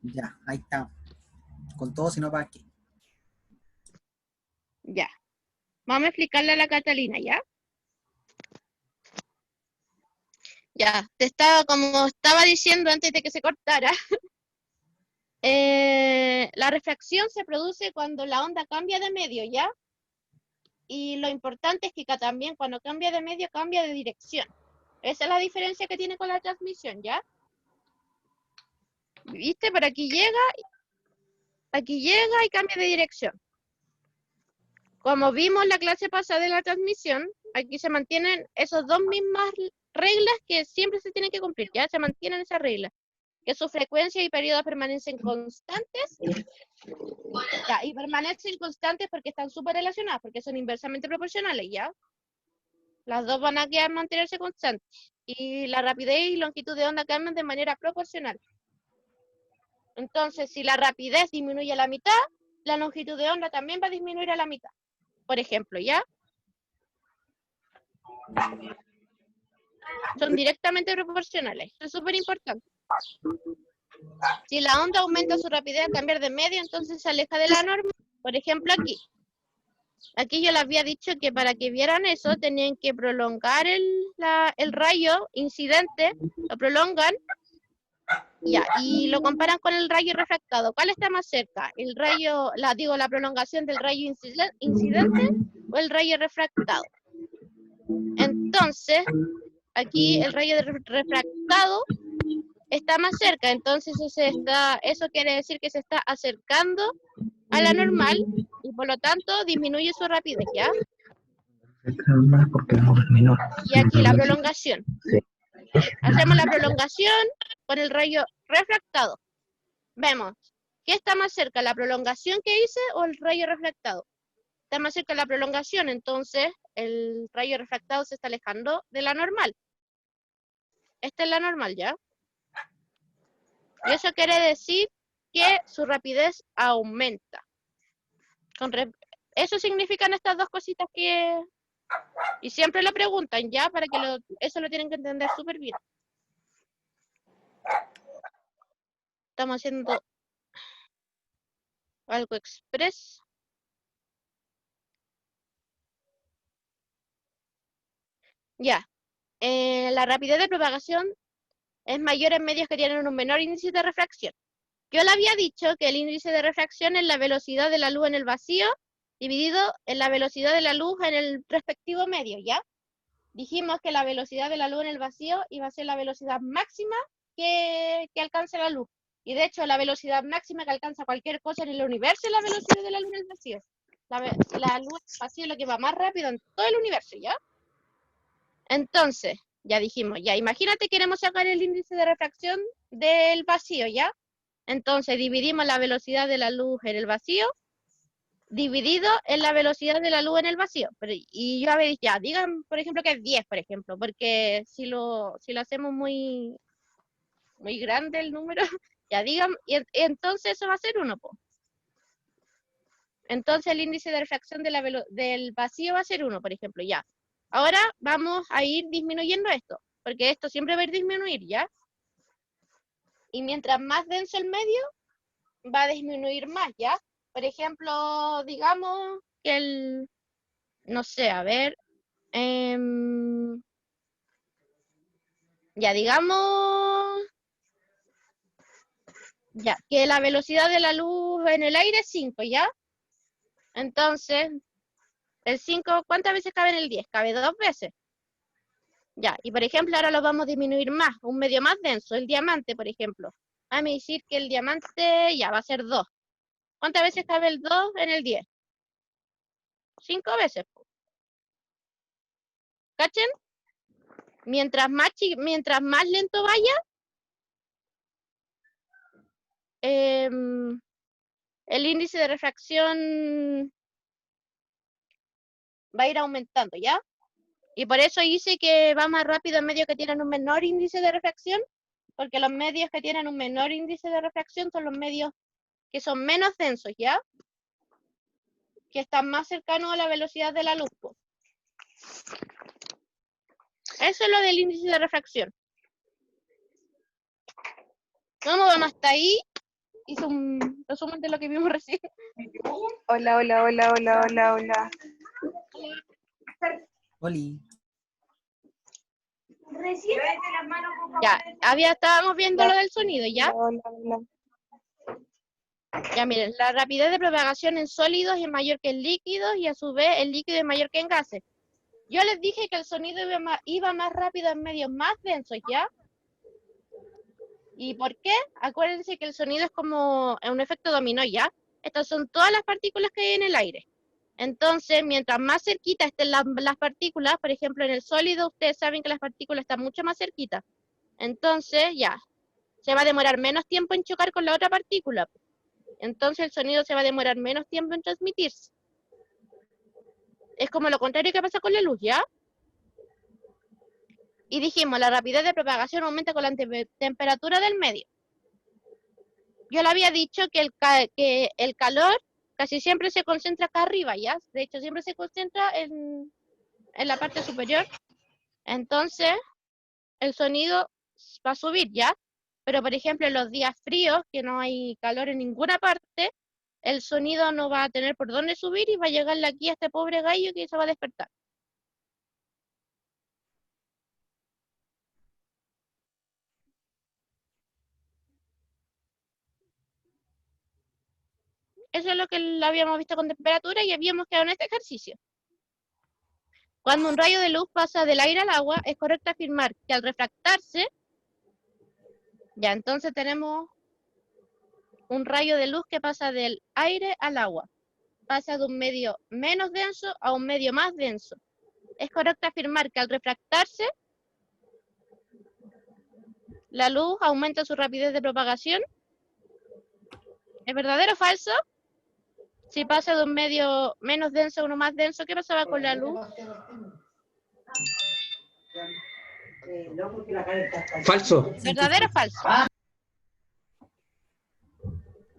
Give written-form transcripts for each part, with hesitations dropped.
Ya, ahí está. Con todo, si no, ¿para qué? Ya. Vamos a explicarle a la Catalina, ¿ya? Ya, como estaba diciendo antes de que se cortara, la refracción se produce cuando la onda cambia de medio, ¿ya? Y lo importante es que también cuando cambia de medio, cambia de dirección. Esa es la diferencia que tiene con la transmisión, ¿ya? ¿Viste? Por aquí llega y cambia de dirección. Como vimos la clase pasada de la transmisión, aquí se mantienen esas dos mismas reglas que siempre se tienen que cumplir, ¿ya? Se mantienen esas reglas. Que su frecuencia y periodo permanecen constantes, ya, y permanecen constantes porque están súper relacionadas, porque son inversamente proporcionales, ¿ya? Las dos van a mantenerse constantes. Y la rapidez y longitud de onda cambian de manera proporcional. Entonces, si la rapidez disminuye a la mitad, la longitud de onda también va a disminuir a la mitad. Por ejemplo, ¿ya? Son directamente proporcionales. Eso es súper importante. Si la onda aumenta su rapidez al cambiar de medio, entonces se aleja de la norma. Por ejemplo, aquí. Aquí yo les había dicho que para que vieran eso tenían que prolongar el rayo incidente, lo prolongan, ya, y lo comparan con el rayo refractado. ¿Cuál está más cerca? La prolongación del rayo incidente o el rayo refractado. Entonces, aquí el rayo refractado está más cerca, entonces eso quiere decir que se está acercando a la normal y por lo tanto disminuye su rapidez, ¿ya? Porque es menor. Y aquí la prolongación. Hacemos la prolongación con el rayo refractado. Vemos, ¿qué está más cerca, la prolongación que hice o el rayo refractado? Está más cerca la prolongación, entonces el rayo refractado se está alejando de la normal. Esta es la normal, ¿ya? Y eso quiere decir que su rapidez aumenta. Eso significan estas dos cositas que... Y siempre lo preguntan, ¿ya? Para que eso lo tienen que entender súper bien. Estamos haciendo algo express. Ya. La rapidez de propagación es mayor en medios que tienen un menor índice de refracción. Yo le había dicho que el índice de refracción es la velocidad de la luz en el vacío dividido en la velocidad de la luz en el respectivo medio, ¿ya? Dijimos que la velocidad de la luz en el vacío iba a ser la velocidad máxima que alcance la luz. Y de hecho, la velocidad máxima que alcanza cualquier cosa en el universo es la velocidad de la luz en el vacío. La luz en el vacío es lo que va más rápido en todo el universo, ¿ya? Entonces, ya dijimos, ya imagínate queremos sacar el índice de refracción del vacío, ¿ya? Entonces dividimos la velocidad de la luz en el vacío dividido en la velocidad de la luz en el vacío. Y yo a ver, ya, digan, por ejemplo, que es 10, por ejemplo, porque si lo hacemos muy, muy grande el número, ya digan, y entonces eso va a ser 1, po. Entonces el índice de refracción del vacío va a ser 1, por ejemplo, ya. Ahora vamos a ir disminuyendo esto, porque esto siempre va a ir disminuir, ¿ya? Y mientras más denso el medio, va a disminuir más, ¿ya? Por ejemplo, digamos que no sé, a ver, ya digamos, ya, que la velocidad de la luz en el aire es 5, ¿ya? Entonces, el 5, ¿cuántas veces cabe en el 10? Cabe 2 veces. Ya, y por ejemplo, ahora lo vamos a disminuir más, un medio más denso, el diamante, por ejemplo. Vamos a decir que el diamante ya va a ser 2. ¿Cuántas veces cabe el 2 en el 10? 5 veces. ¿Cachen? Mientras más lento vaya, el índice de refracción va a ir aumentando, ¿ya? Y por eso dice que va más rápido en medios que tienen un menor índice de refracción, porque los medios que tienen un menor índice de refracción son los medios que son menos densos, ¿ya? Que están más cercanos a la velocidad de la luz. Eso es lo del índice de refracción. ¿Cómo vamos hasta ahí? Hice un resumen de lo que vimos recién. Hola, hola, hola, hola, hola, hola. Oli. Ya, estábamos viendo lo del sonido, ¿ya? Hola, hola, hola. Ya miren, la rapidez de propagación en sólidos es mayor que en líquidos y a su vez el líquido es mayor que en gases. Yo les dije que el sonido iba más rápido en medios más densos, ¿ya? ¿Y por qué? Acuérdense que el sonido es como un efecto dominó, ¿ya? Estas son todas las partículas que hay en el aire. Entonces, mientras más cerquita estén las partículas, por ejemplo, en el sólido, ustedes saben que las partículas están mucho más cerquitas. Entonces, ya, se va a demorar menos tiempo en chocar con la otra partícula. Entonces, el sonido se va a demorar menos tiempo en transmitirse. Es como lo contrario que pasa con la luz, ¿ya? Y dijimos, la rapidez de propagación aumenta con la temperatura del medio. Yo le había dicho que el calor casi siempre se concentra acá arriba, ¿ya? De hecho, siempre se concentra en la parte superior. Entonces, el sonido va a subir, ¿ya? Pero, por ejemplo, en los días fríos, que no hay calor en ninguna parte, el sonido no va a tener por dónde subir y va a llegarle aquí a este pobre gallo que se va a despertar. Eso es lo que habíamos visto con temperatura y habíamos quedado en este ejercicio. Cuando un rayo de luz pasa del aire al agua, es correcto afirmar que al refractarse, ya entonces tenemos un rayo de luz que pasa del aire al agua. Pasa de un medio menos denso a un medio más denso. Es correcto afirmar que al refractarse, la luz aumenta su rapidez de propagación. ¿Es verdadero o falso? Si pasa de un medio menos denso a uno más denso, ¿qué pasaba con la luz? Falso. ¿Verdadero o falso?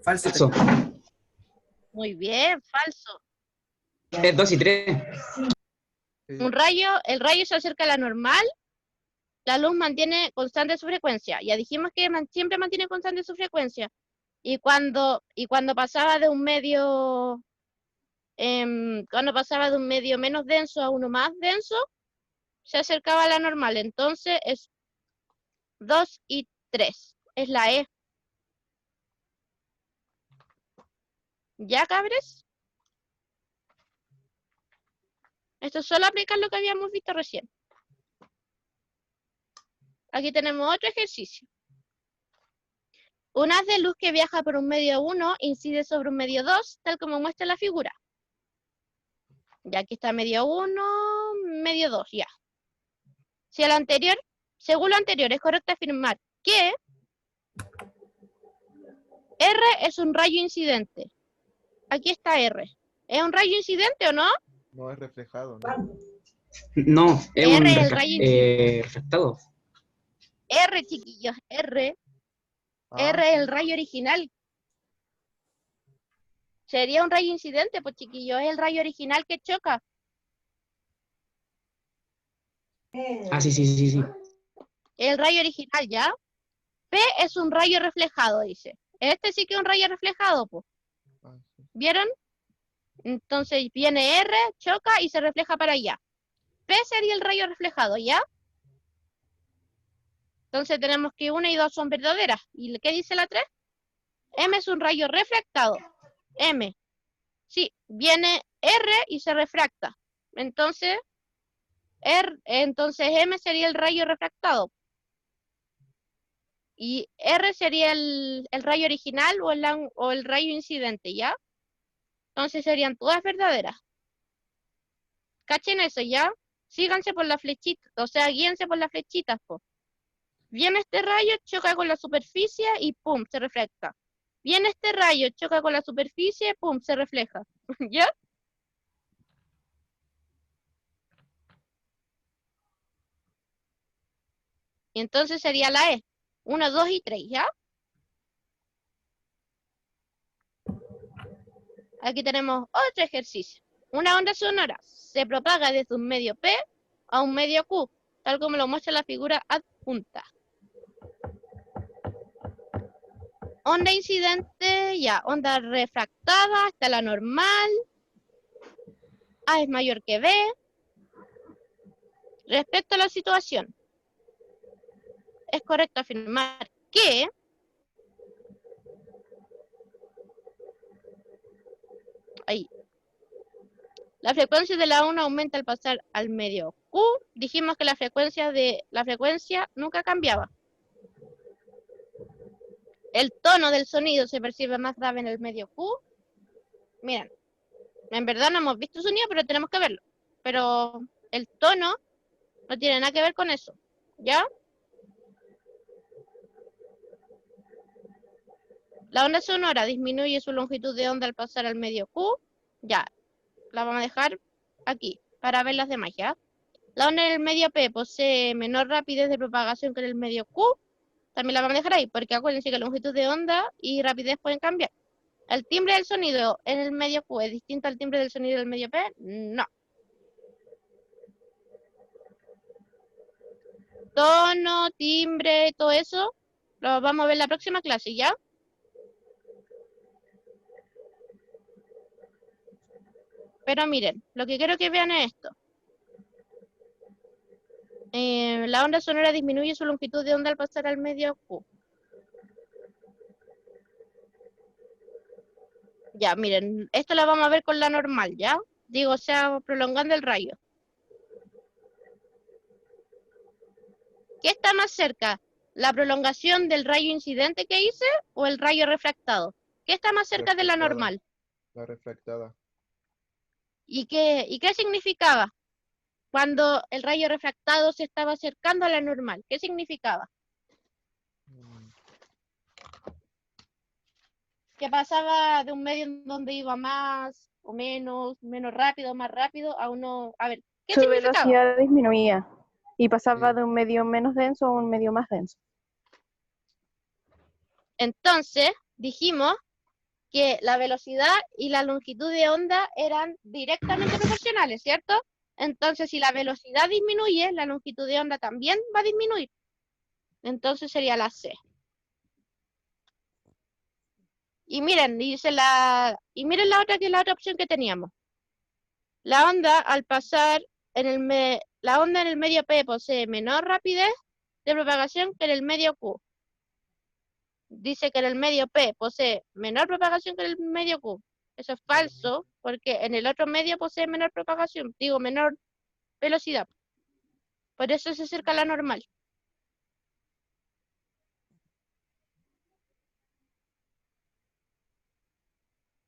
Falso. Falso. Muy bien, falso. Es 2 y 3. El rayo se acerca a la normal, la luz mantiene constante su frecuencia. Ya dijimos que siempre mantiene constante su frecuencia. Y cuando pasaba de un medio menos denso a uno más denso, se acercaba a la normal. Entonces es 2 y 3. Es la E. ¿Ya, cabres? Esto es solo aplicar lo que habíamos visto recién. Aquí tenemos otro ejercicio. Un haz de luz que viaja por un medio 1 incide sobre un medio 2, tal como muestra la figura. Ya aquí está medio 1, medio 2, ya. Según lo anterior, es correcto afirmar que R es un rayo incidente. Aquí está R. ¿Es un rayo incidente o no? No es reflejado, ¿no? No, es R un es el rayo incidente. refractado. R, chiquillos, R. Ah, R es el rayo original. Sería un rayo incidente, pues chiquillos, es el rayo original que choca. Ah, sí, sí, sí, sí. El rayo original, ¿ya? P es un rayo reflejado, dice. Este sí que es un rayo reflejado, pues. ah, sí. ¿Vieron? Entonces viene R, choca y se refleja para allá. P sería el rayo reflejado, ¿ya? Entonces tenemos que 1 y 2 son verdaderas. ¿Y qué dice la 3? M es un rayo refractado. M. Sí, viene R y se refracta. Entonces M sería el rayo refractado. Y R sería el rayo original o el rayo incidente, ¿ya? Entonces serían todas verdaderas. Cachen eso, ¿ya? Síganse por la flechita, o sea, guíense por las flechitas, po. Viene este rayo, choca con la superficie y ¡pum! Se refleja. Viene este rayo, choca con la superficie, ¡pum! Se refleja. ¿Ya? Y entonces sería la E. 1, 2 y 3, ¿ya? Aquí tenemos otro ejercicio. Una onda sonora se propaga desde un medio P a un medio Q, tal como lo muestra la figura adjunta. onda incidente, ya, onda refractada, está la normal. A es mayor que B. Respecto a la situación, es correcto afirmar que ahí, la frecuencia de la onda aumenta al pasar al medio Q. Dijimos que la frecuencia nunca cambiaba. El tono del sonido se percibe más grave en el medio Q. Miren, en verdad no hemos visto sonido, pero tenemos que verlo. Pero el tono no tiene nada que ver con eso, ¿ya? La onda sonora disminuye su longitud de onda al pasar al medio Q. Ya, la vamos a dejar aquí para ver las demás, ¿ya? La onda en el medio P posee menor rapidez de propagación que en el medio Q. También la vamos a dejar ahí, porque acuérdense que longitud de onda y rapidez pueden cambiar. ¿El timbre del sonido en el medio Q es distinto al timbre del sonido del medio P? No. Tono, timbre, todo eso, lo vamos a ver en la próxima clase, ¿ya? Pero miren, lo que quiero que vean es esto. La onda sonora disminuye su longitud de onda al pasar al medio Q. Ya, miren, esto lo vamos a ver con la normal, ¿ya? Digo, o sea, prolongando el rayo. ¿Qué está más cerca? ¿La prolongación del rayo incidente que hice o el rayo refractado? ¿Qué está más cerca de la Refractada. normal? La refractada. ¿Y qué significaba? Cuando el rayo refractado se estaba acercando a la normal, ¿qué significaba? Mm, Que pasaba de un medio en donde iba más o menos rápido, más rápido, a uno... A ver, ¿qué Su significaba? velocidad disminuía y pasaba Sí. de un medio menos denso a un medio más denso. Entonces, dijimos que la velocidad y la longitud de onda eran directamente proporcionales, ¿cierto? Entonces, si la velocidad disminuye, la longitud de onda también va a disminuir. Entonces sería la C. Y miren, miren la otra, que es la otra opción que teníamos. La onda al pasar la onda en el medio P posee menor rapidez de propagación que en el medio Q. Dice que en el medio P posee menor propagación que en el medio Q. Eso es falso, porque en el otro medio posee menor propagación, digo, menor velocidad. Por eso se acerca a la normal.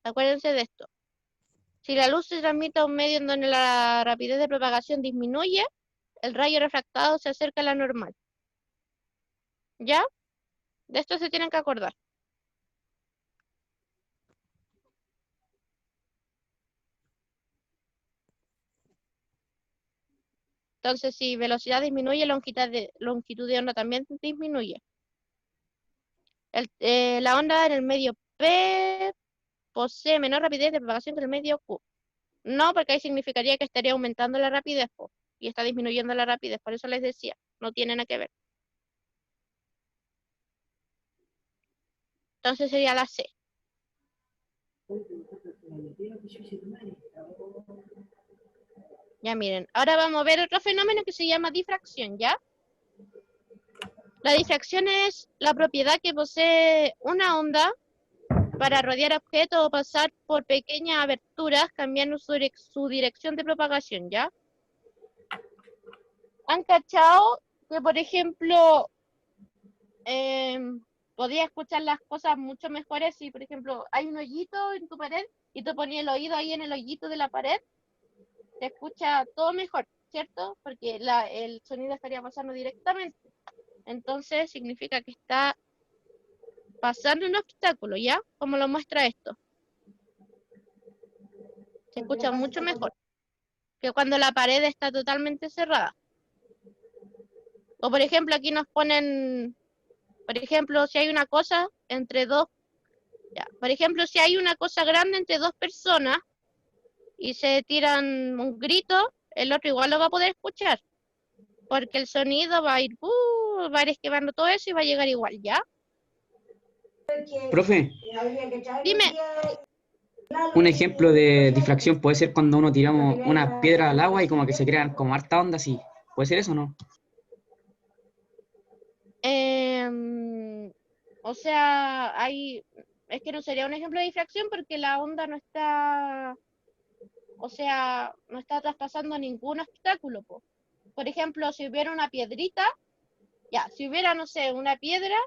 Acuérdense de esto. Si la luz se transmite a un medio en donde la rapidez de propagación disminuye, el rayo refractado se acerca a la normal. ¿Ya? De esto se tienen que acordar. Entonces, si velocidad disminuye, longitud de onda también disminuye. La onda en el medio P posee menor rapidez de propagación que el medio Q. No, porque ahí significaría que estaría aumentando la rapidez, y está disminuyendo la rapidez. Por eso les decía, no tiene nada que ver. Entonces sería la C. Ya miren, ahora vamos a ver otro fenómeno que se llama difracción, ¿ya? La difracción es la propiedad que posee una onda para rodear objetos o pasar por pequeñas aberturas cambiando su dirección de propagación, ¿ya? ¿Han cachado que, por ejemplo, podía escuchar las cosas mucho mejores si, por ejemplo, hay un hoyito en tu pared y tú ponías el oído ahí en el hoyito de la pared? Se escucha todo mejor, ¿cierto? Porque el sonido estaría pasando directamente. Entonces significa que está pasando un obstáculo, ¿ya? Como lo muestra esto. Se escucha mucho mejor que cuando la pared está totalmente cerrada. O por ejemplo, aquí nos ponen, por ejemplo, si hay una cosa entre dos, ya. Por ejemplo, si hay una cosa grande entre dos personas y se tiran un grito, el otro igual lo va a poder escuchar. Porque el sonido va a ir esquivando todo eso y va a llegar igual, ¿ya? Profe, Dime, un ejemplo de difracción puede ser cuando uno tiramos una piedra al agua y como que se crean como harta onda así. ¿Puede ser eso o no? o sea, es que no sería un ejemplo de difracción porque la onda no está, o sea, no está traspasando ningún obstáculo, po. Por ejemplo, si hubiera una piedrita, ya, si hubiera, no sé, una piedra,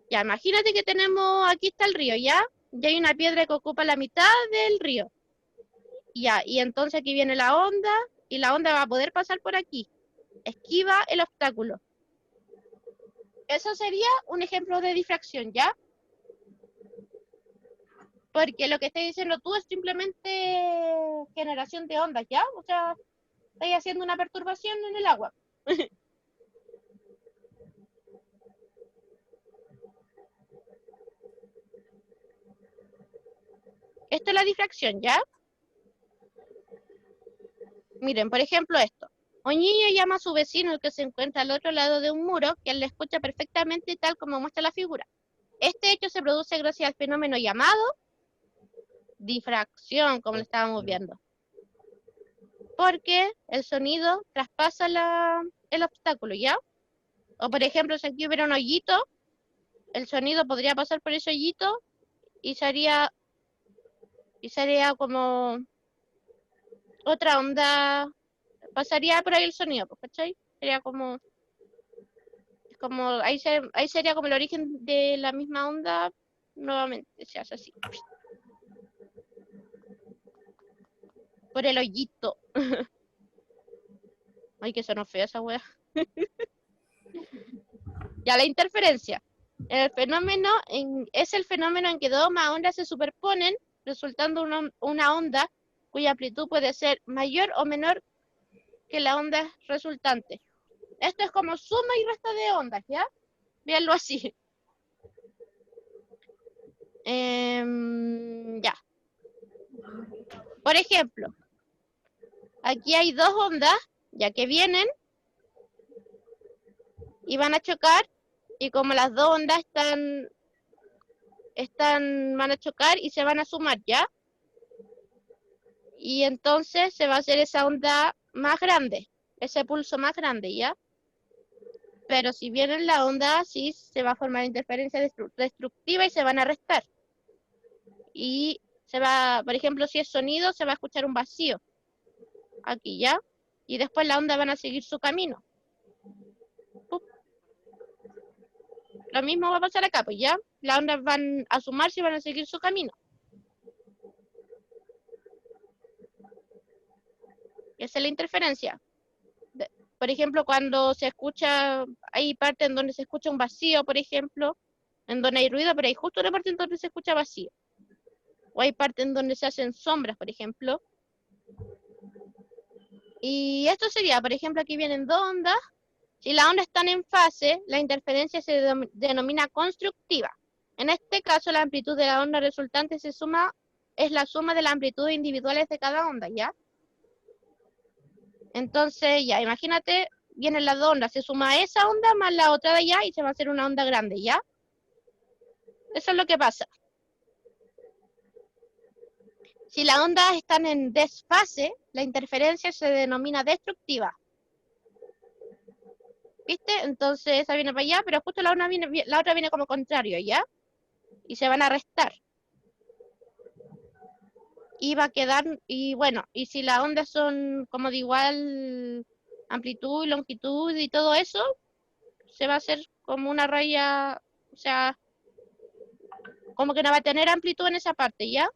ya, imagínate que tenemos, aquí está el río, ¿ya? Y hay una piedra que ocupa la mitad del río. Ya, y entonces aquí viene la onda, y la onda va a poder pasar por aquí. Esquiva el obstáculo. Eso sería un ejemplo de difracción, ¿ya? Porque lo que estás diciendo tú es simplemente generación de ondas, ¿ya? O sea, estás haciendo una perturbación en el agua. Esto es la difracción, ¿ya? Miren, por ejemplo esto. Un niño llama a su vecino que se encuentra al otro lado de un muro, que él le escucha perfectamente tal como muestra la figura. Este hecho se produce gracias al fenómeno llamado difracción, como lo estábamos viendo. Porque el sonido traspasa el obstáculo, ¿ya? O por ejemplo, si aquí hubiera un hoyito, el sonido podría pasar por ese hoyito y sería como otra onda, pasaría por ahí el sonido, ¿cachai? Sería como ahí sería como el origen de la misma onda, nuevamente se hace así. Por el hoyito. Ay, que sonó fea esa wea. Ya, la interferencia. Es el fenómeno en que dos o más ondas se superponen, resultando una onda cuya amplitud puede ser mayor o menor que la onda resultante. Esto es como suma y resta de ondas, ¿ya? Véanlo así. Ya. Por ejemplo, aquí hay dos ondas, ya que vienen y van a chocar, y como las dos ondas van a chocar y se van a sumar, ¿ya? Y entonces se va a hacer esa onda más grande, ese pulso más grande, ¿ya? Pero si viene la onda así, se va a formar interferencia destructiva y se van a restar. Y por ejemplo, si es sonido, se va a escuchar un vacío. Aquí, ¿ya? Y después la onda van a seguir su camino. ¡Pup! Lo mismo va a pasar acá, pues ya. Las ondas van a sumarse y van a seguir su camino. Esa es la interferencia. Por ejemplo, cuando se escucha, hay partes en donde se escucha un vacío, por ejemplo, en donde hay ruido, pero hay justo una parte en donde se escucha vacío. O hay partes en donde se hacen sombras, por ejemplo. Y esto sería, por ejemplo, aquí vienen dos ondas. Si las ondas están en fase, la interferencia se denomina constructiva. En este caso, la amplitud de la onda resultante es la suma de las amplitudes individuales de cada onda, ¿ya? Entonces, ya, imagínate, vienen las dos ondas, se suma esa onda más la otra de allá y se va a hacer una onda grande, ¿ya? Eso es lo que pasa. Si las ondas están en desfase, la interferencia se denomina destructiva. ¿Viste? Entonces esa viene para allá, pero justo la otra viene como contrario, ¿ya? Y se van a restar. Y va a quedar, y bueno, y si las ondas son como de igual amplitud, longitud y todo eso, se va a hacer como una raya, o sea, como que no va a tener amplitud en esa parte, ¿ya?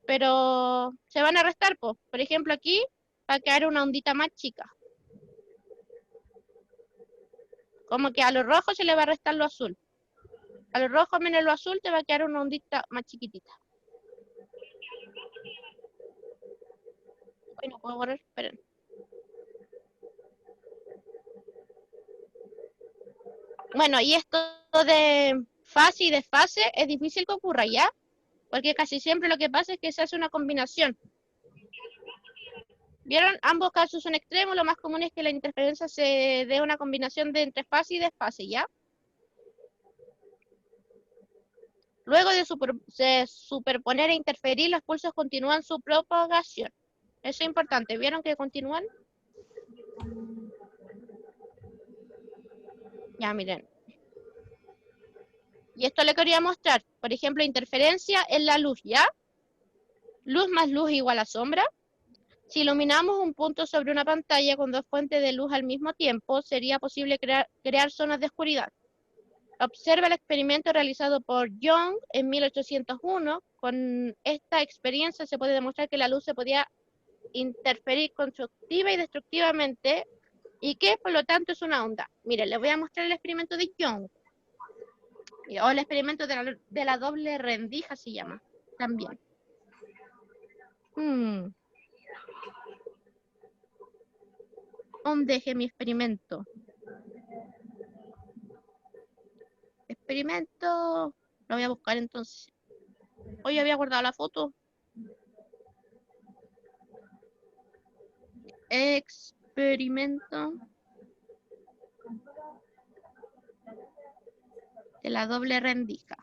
Pero se van a restar, pues. Por ejemplo, aquí va a quedar una ondita más chica. Como que a lo rojo se le va a restar lo azul. A lo rojo menos lo azul te va a quedar una ondita más chiquitita. Ay, no puedo borrar, esperen. Bueno, y esto de fase y desfase es difícil que ocurra, ¿ya? Porque casi siempre lo que pasa es que se hace una combinación. ¿Vieron? Ambos casos son extremos, lo más común es que la interferencia se dé una combinación de entre fase y desfase, ¿ya? Luego de superponer e interferir, los pulsos continúan su propagación. Eso es importante. ¿Vieron que continúan? Ya, miren. Y esto le quería mostrar. Por ejemplo, interferencia en la luz, ¿ya? Luz más luz igual a sombra. Si iluminamos un punto sobre una pantalla con dos fuentes de luz al mismo tiempo, sería posible crear zonas de oscuridad. Observa el experimento realizado por Young en 1801. Con esta experiencia se puede demostrar que la luz se podía interferir constructiva y destructivamente y que por lo tanto es una onda. Miren, les voy a mostrar el experimento de Young. O el experimento de la doble rendija se llama también. ¿Dónde dejé mi experimento? Experimento. Lo voy a buscar entonces. Hoy había guardado la foto. Experimento de la doble rendija.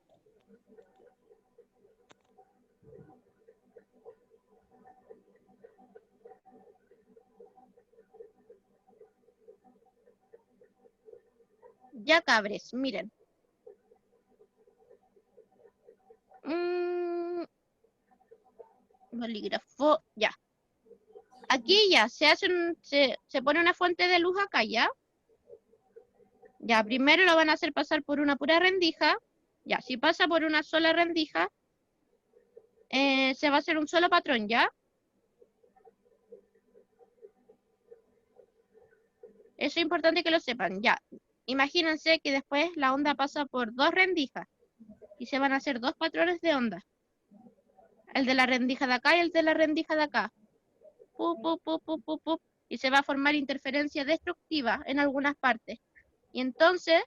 Ya, cabres, miren. Bolígrafo, ya. Aquí ya se hace se pone una fuente de luz acá, ¿ya? Ya, primero lo van a hacer pasar por una pura rendija. Ya, si pasa por una sola rendija, se va a hacer un solo patrón, ¿ya? Eso es importante que lo sepan, ya. Imagínense que después la onda pasa por dos rendijas y se van a hacer dos patrones de onda. El de la rendija de acá y el de la rendija de acá. Y se va a formar interferencia destructiva en algunas partes. Y entonces,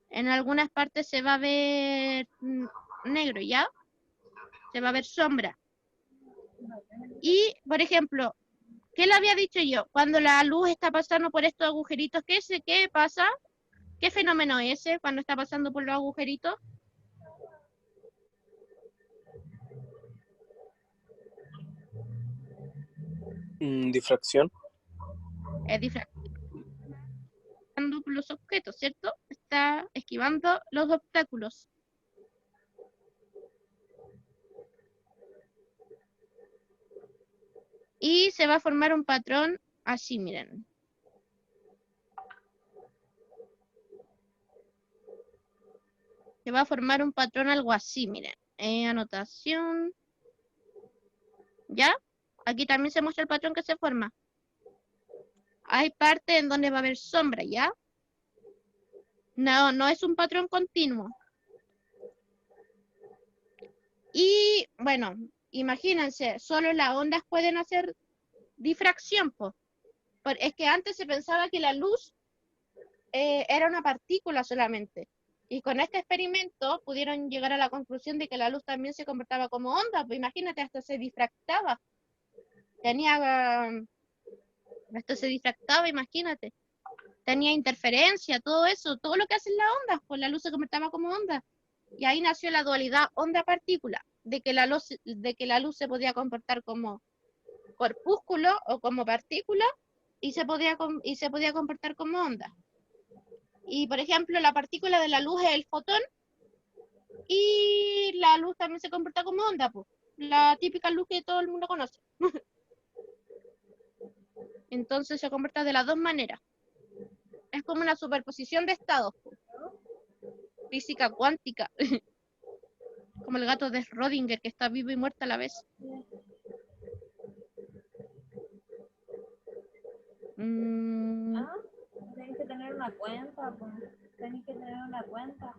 en algunas partes se va a ver negro, ¿ya? Se va a ver sombra. Y, por ejemplo, ¿qué le había dicho yo? Cuando la luz está pasando por estos agujeritos, ¿qué pasa? ¿Qué fenómeno es ese cuando está pasando por los agujeritos? Difracción. Es difracción por los objetos, ¿cierto? Está esquivando los obstáculos. Y se va a formar un patrón así, miren. Se va a formar un patrón algo así, miren. Anotación. ¿Ya? Aquí también se muestra el patrón que se forma. Hay parte en donde va a haber sombra, ¿ya? No es un patrón continuo. Y, bueno, imagínense, solo las ondas pueden hacer difracción, pues. Es que antes se pensaba que la luz era una partícula solamente. Y con este experimento pudieron llegar a la conclusión de que la luz también se comportaba como onda. Pues imagínate, hasta se difractaba. Esto se difractaba, imagínate. Tenía interferencia, todo eso, todo lo que hacen las ondas, pues la luz se comportaba como onda. Y ahí nació la dualidad onda-partícula, de que la luz se podía comportar como corpúsculo o como partícula y se podía comportar como onda. Y por ejemplo, la partícula de la luz es el fotón y la luz también se comporta como onda, pues. La típica luz que todo el mundo conoce. Entonces se comporta de las dos maneras. Es como una superposición de estados, pues. Física cuántica. Como el gato de Schrödinger, que está vivo y muerto a la vez. Tienes que tener una cuenta, pues. Tienes que tener una cuenta.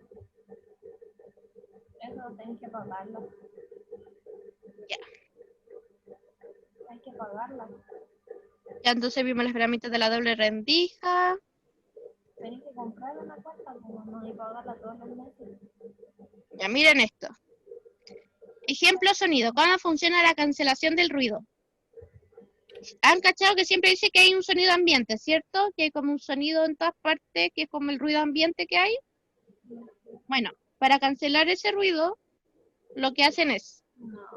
Eso tienes que pagarlo. Ya. Hay que pagarla. Ya entonces vimos las herramientas de la doble rendija. Tienes que comprar una cuenta, pues, no, y pagarla todos los meses. Ya miren esto. Ejemplo sonido. ¿Cómo funciona la cancelación del ruido? Han cachado que siempre dice que hay un sonido ambiente, ¿cierto? Que hay como un sonido en todas partes, que es como el ruido ambiente que hay. Bueno, para cancelar ese ruido, lo que hacen es,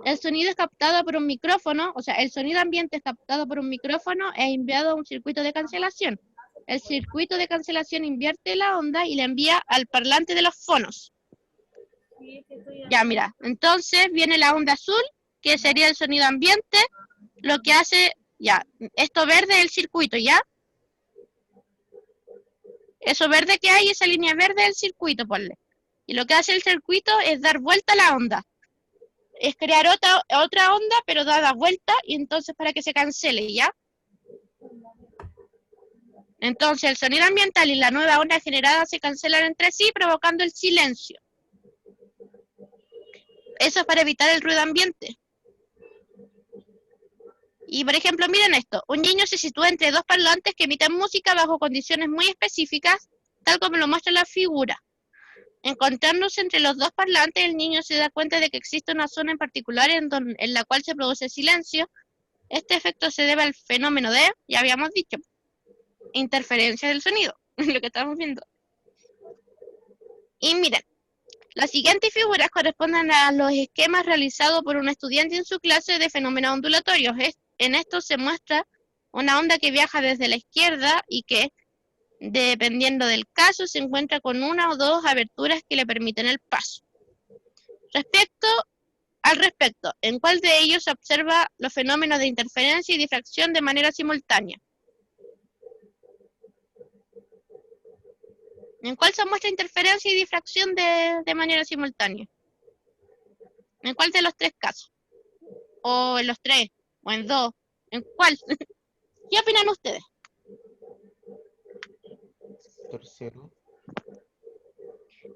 el sonido es captado por un micrófono, o sea, el sonido ambiente es captado por un micrófono e enviado a un circuito de cancelación. El circuito de cancelación invierte la onda y la envía al parlante de los fonos. Ya, mira, entonces viene la onda azul, que sería el sonido ambiente, lo que hace, ya, esto verde es el circuito, ¿ya? Eso verde que hay, esa línea verde es el circuito, ponle. Y lo que hace el circuito es dar vuelta a la onda. Es crear otra onda, pero dada vuelta, y entonces para que se cancele, ¿ya? Entonces el sonido ambiental y la nueva onda generada se cancelan entre sí, provocando el silencio. Eso es para evitar el ruido ambiente. Y por ejemplo, miren esto, un niño se sitúa entre dos parlantes que emiten música bajo condiciones muy específicas, tal como lo muestra la figura. Encontrándose entre los dos parlantes, el niño se da cuenta de que existe una zona en particular en la cual se produce silencio. Este efecto se debe al fenómeno de, ya habíamos dicho, interferencia del sonido, lo que estamos viendo. Y miren, las siguientes figuras corresponden a los esquemas realizados por un estudiante en su clase de fenómenos ondulatorios. En esto se muestra una onda que viaja desde la izquierda y que, dependiendo del caso, se encuentra con una o dos aberturas que le permiten el paso. Al respecto, ¿en cuál de ellos se observa los fenómenos de interferencia y difracción de manera simultánea? ¿En cuál se muestra interferencia y difracción de manera simultánea? ¿En cuál de los tres casos? ¿O en los tres? ¿O en dos? ¿En cuál? ¿Qué opinan ustedes? Tercero.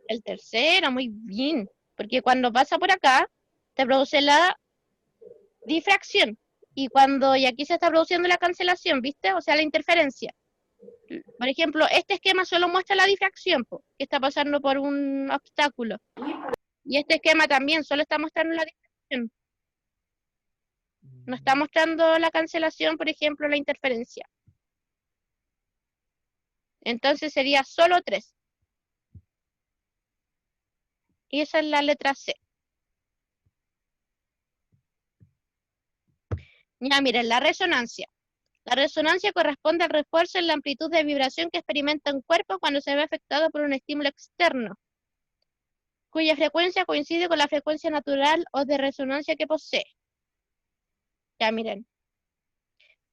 El tercero, muy bien. Porque cuando pasa por acá, se produce la difracción. Y aquí se está produciendo la cancelación, ¿viste? O sea, la interferencia. Por ejemplo, este esquema solo muestra la difracción, que está pasando por un obstáculo. Y este esquema también solo está mostrando la difracción. No está mostrando la cancelación, por ejemplo, la interferencia. Entonces sería solo 3. Y esa es la letra C. Ya miren, la resonancia. La resonancia corresponde al refuerzo en la amplitud de vibración que experimenta un cuerpo cuando se ve afectado por un estímulo externo, cuya frecuencia coincide con la frecuencia natural o de resonancia que posee. Ya miren.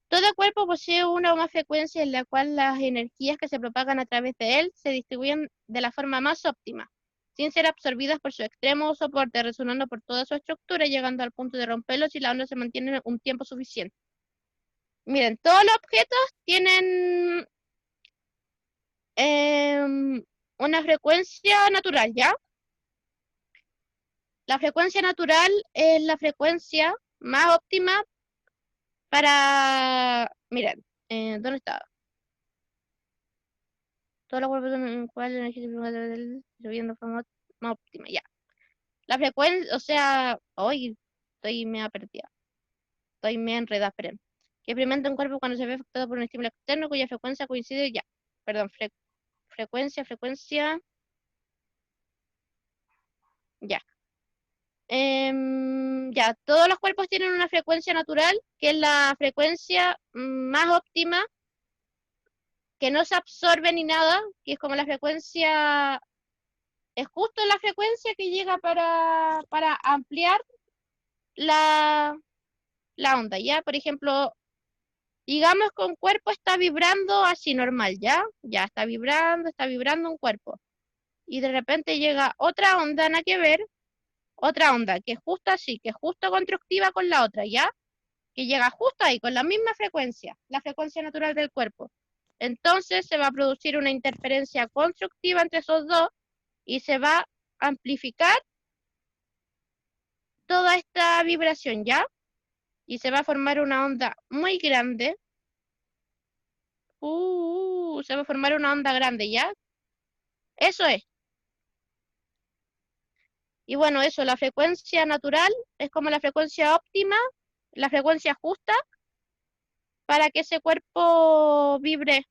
Todo cuerpo posee una o más frecuencias en la cual las energías que se propagan a través de él se distribuyen de la forma más óptima, sin ser absorbidas por su extremo o soporte, resonando por toda su estructura, llegando al punto de romperlo si la onda se mantiene un tiempo suficiente. Miren, todos los objetos tienen una frecuencia natural, ¿ya? La frecuencia natural es la frecuencia más óptima para... Miren, ¿dónde está? Todos los cuerpos en el cual la energía se propaga a través del subiendo de forma más óptima, ya. La frecuencia, o sea, hoy estoy media perdida. Estoy media enredada, esperen. Que experimenta un cuerpo cuando se ve afectado por un estímulo externo cuya frecuencia coincide, ya. Perdón, frecuencia. Ya. Ya, todos los cuerpos tienen una frecuencia natural, que es la frecuencia más óptima, que no se absorbe ni nada, que es como la frecuencia, es justo la frecuencia que llega para ampliar la onda, ¿ya? Por ejemplo, digamos que un cuerpo está vibrando así normal, ¿ya? Ya está vibrando un cuerpo. Y de repente llega otra onda, nada que ver, otra onda, que es justo así, que es justo constructiva con la otra, ¿ya? Que llega justo ahí, con la misma frecuencia, la frecuencia natural del cuerpo. Entonces se va a producir una interferencia constructiva entre esos dos y se va a amplificar toda esta vibración, ¿ya? Y se va a formar una onda muy grande. Se va a formar una onda grande, ¿ya? Eso es. Y bueno, eso, la frecuencia natural es como la frecuencia óptima, la frecuencia justa, para que ese cuerpo vibre.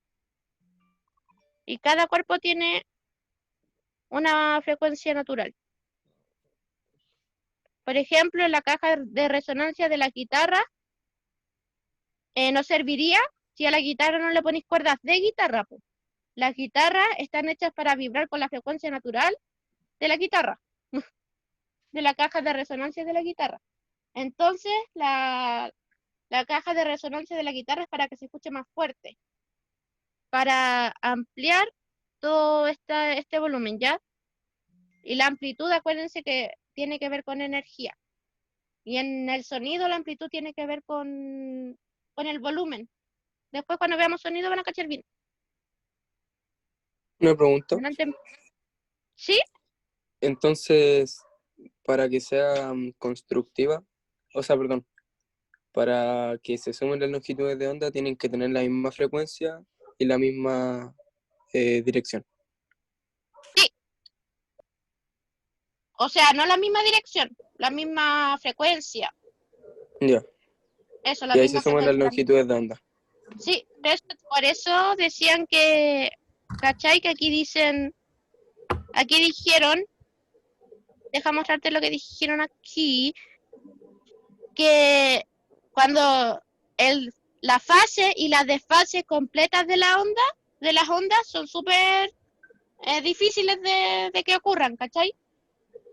Y cada cuerpo tiene una frecuencia natural. Por ejemplo, la caja de resonancia de la guitarra no serviría si a la guitarra no le ponéis cuerdas de guitarra, po. Las guitarras están hechas para vibrar con la frecuencia natural de la guitarra, de la caja de resonancia de la guitarra. Entonces, la caja de resonancia de la guitarra es para que se escuche más fuerte, para ampliar todo este volumen, ¿ya? Y la amplitud, acuérdense que tiene que ver con energía. Y en el sonido la amplitud tiene que ver con el volumen. Después cuando veamos sonido van a cachar bien. Una pregunta. Delante- ¿Sí? Entonces, para que sea constructiva, o sea, perdón, para que se sumen las longitudes de onda tienen que tener la misma frecuencia y la misma dirección. O sea, no la misma dirección, la misma frecuencia. Ya. Eso, la Y ahí se misma suman las frecuencia. longitudes de onda. Sí, por eso decían que, ¿cachai? Que aquí dijeron, deja mostrarte lo que dijeron aquí, que cuando la fase y las desfases completas de la onda, de las ondas, son súper difíciles de que ocurran, ¿cachai?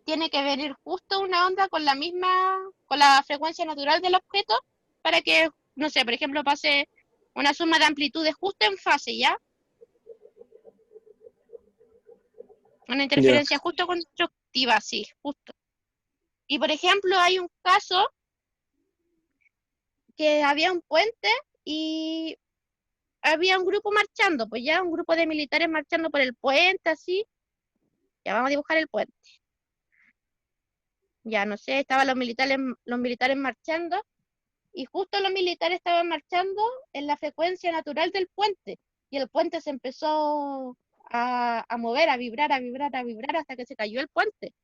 Tiene que venir justo una onda con la frecuencia natural del objeto para que, no sé, por ejemplo, pase una suma de amplitudes justo en fase, ¿ya? Una interferencia justo constructiva, sí, justo. Y por ejemplo, hay un caso que había un puente y había un grupo marchando, pues ya, un grupo de militares marchando por el puente, así. Ya vamos a dibujar el puente. Ya, no sé, estaban los militares marchando y justo los militares estaban marchando en la frecuencia natural del puente y el puente se empezó a mover, a vibrar, a vibrar, a vibrar hasta que se cayó el puente.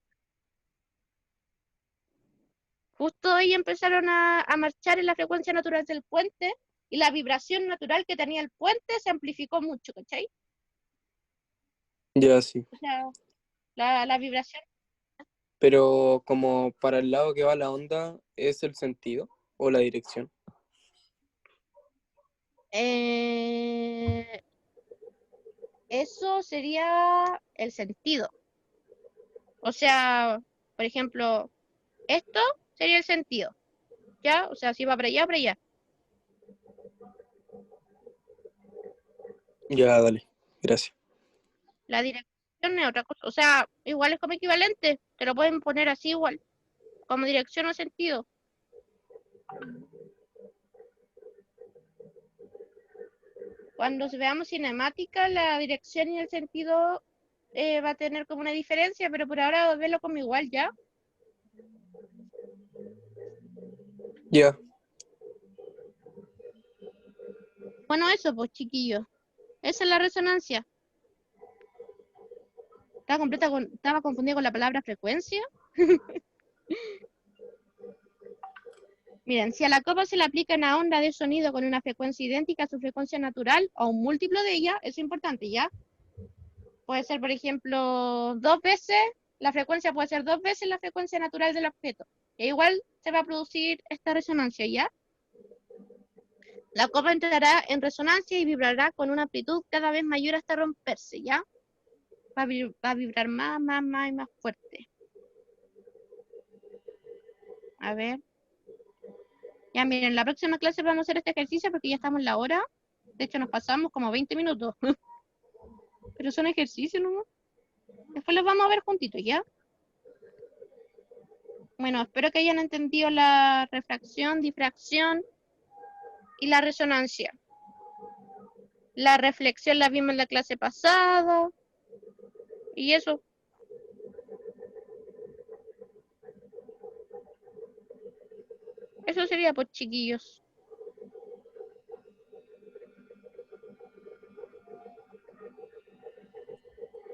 Justo ahí empezaron a marchar en la frecuencia natural del puente y la vibración natural que tenía el puente se amplificó mucho, ¿cachai? Ya, sí. O sea, la vibración. Pero como para el lado que va la onda, ¿es el sentido o la dirección? Eso sería el sentido. O sea, por ejemplo, esto sería el sentido, ¿ya? O sea, si va para allá, para allá. Ya, dale. Gracias. La dirección es otra cosa. O sea, igual es como equivalente. Te lo pueden poner así igual, como dirección o sentido. Cuando veamos cinemática, la dirección y el sentido va a tener como una diferencia, pero por ahora verlo como igual, ¿ya? Ya. Bueno, eso, pues, chiquillos. Esa es la resonancia. Estaba confundida con la palabra frecuencia. Miren, si a la copa se le aplica una onda de sonido con una frecuencia idéntica a su frecuencia natural o un múltiplo de ella, es importante, ¿ya? Puede ser, por ejemplo, la frecuencia puede ser 2 veces la frecuencia natural del objeto. E igual se va a producir esta resonancia, ¿ya? La copa entrará en resonancia y vibrará con una amplitud cada vez mayor hasta romperse, ¿ya? Va a vibrar más y más fuerte. A ver. Ya, miren, la próxima clase vamos a hacer este ejercicio porque ya estamos en la hora. De hecho, nos pasamos como 20 minutos. Pero son ejercicios, ¿no? Después los vamos a ver juntitos, ¿ya? Bueno, espero que hayan entendido la refracción, difracción y la resonancia. La reflexión la vimos en la clase pasada. Y eso. Eso sería, pues, chiquillos.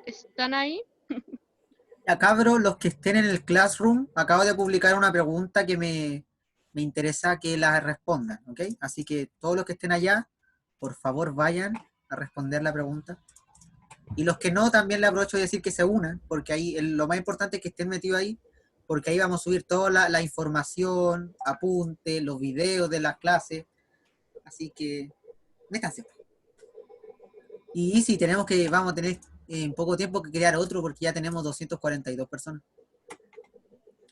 ¿Están ahí? Ya, cabros, los que estén en el Classroom, acabo de publicar una pregunta que me interesa que la respondan, ¿ok? Así que todos los que estén allá, por favor vayan a responder la pregunta. Y los que no, también le aprovecho de decir que se unan, porque ahí lo más importante es que estén metidos ahí, porque ahí vamos a subir toda la información, apuntes, los videos de las clases. Así que, métanse. Y sí, vamos a tener en poco tiempo que crear otro, porque ya tenemos 242 personas.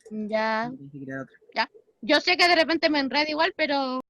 Ya. Hay que crear otro. Yo sé que de repente me enredo igual, pero